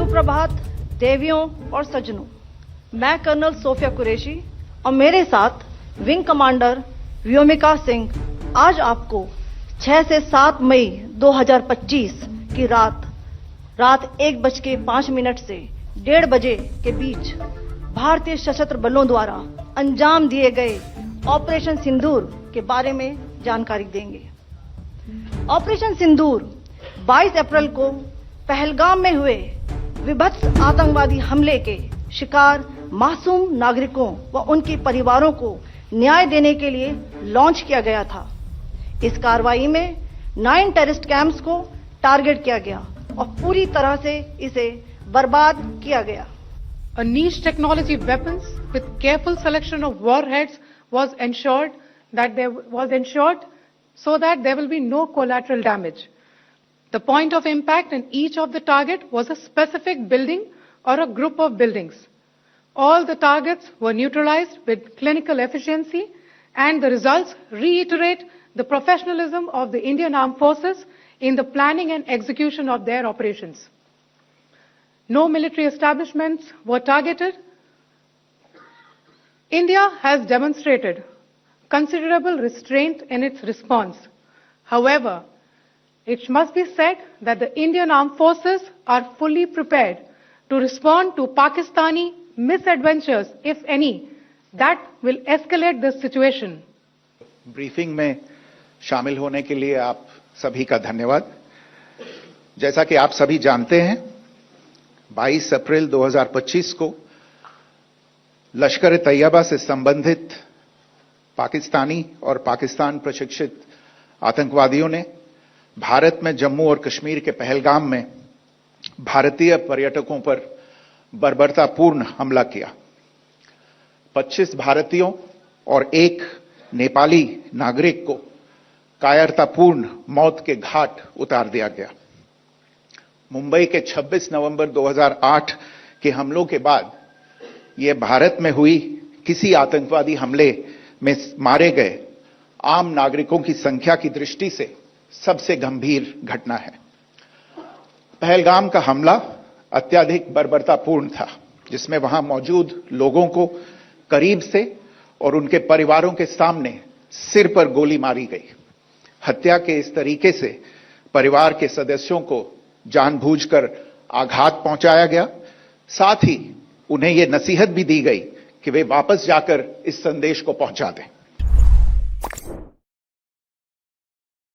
सुप्रभात देवियों और सज्जनों, मैं कर्नल सोफिया कुरैशी और मेरे साथ विंग कमांडर व्योमिका सिंह आज आपको 6 से 7 मई 2025 की रात 1:05 से 1:30 बजे के बीच भारतीय सशस्त्र बलों द्वारा अंजाम दिए गए ऑपरेशन सिंदूर के बारे में जानकारी देंगे। ऑपरेशन सिंदूर 22 अप्रैल को पहलगाम में हुए विभत्स आतंकवादी हमले के शिकार मासूम नागरिकों व उनके परिवारों को न्याय देने के लिए लॉन्च किया गया था। इस कार्रवाई में 9 टेररिस्ट कैंप्स को टारगेट किया गया और पूरी तरह से इसे बर्बाद किया गया। A niche technology weapons with careful selection of warheads was ensured so that there will be no collateral damage. The point of impact in each of the target was a specific building or a group of buildings. All the targets were neutralized with clinical efficiency, and the results reiterate the professionalism of the Indian Armed Forces in the planning and execution of their operations. No military establishments were targeted. India has demonstrated considerable restraint in its response. However, it must be said that the Indian Armed Forces are fully prepared to respond to Pakistani misadventures, if any, that will escalate this situation. Briefing में शामिल होने के लिए आप सभी का धन्यवाद। जैसा कि आप सभी जानते हैं, 22 अप्रैल 2025 को लश्कर तैयबा से संबंधित पाकिस्तानी और पाकिस्तान प्रशिक्षित आतंकवादियों ने भारत में जम्मू और कश्मीर के पहलगाम में भारतीय पर्यटकों पर बर्बरतापूर्ण हमला किया। 25 भारतीयों और 1 नेपाली नागरिक को कायरतापूर्ण मौत के घाट उतार दिया गया। मुंबई के 26 नवंबर 2008 के हमलों के बाद यह भारत में हुई किसी आतंकवादी हमले में मारे गए आम नागरिकों की संख्या की दृष्टि से सबसे गंभीर घटना है। पहलगाम का हमला अत्यधिक बर्बरतापूर्ण था, जिसमें वहां मौजूद लोगों को करीब से और उनके परिवारों के सामने सिर पर गोली मारी गई। हत्या के इस तरीके से परिवार के सदस्यों को जानबूझकर आघात पहुंचाया गया। साथ ही उन्हें यह नसीहत भी दी गई कि वे वापस जाकर इस संदेश को पहुंचा दें।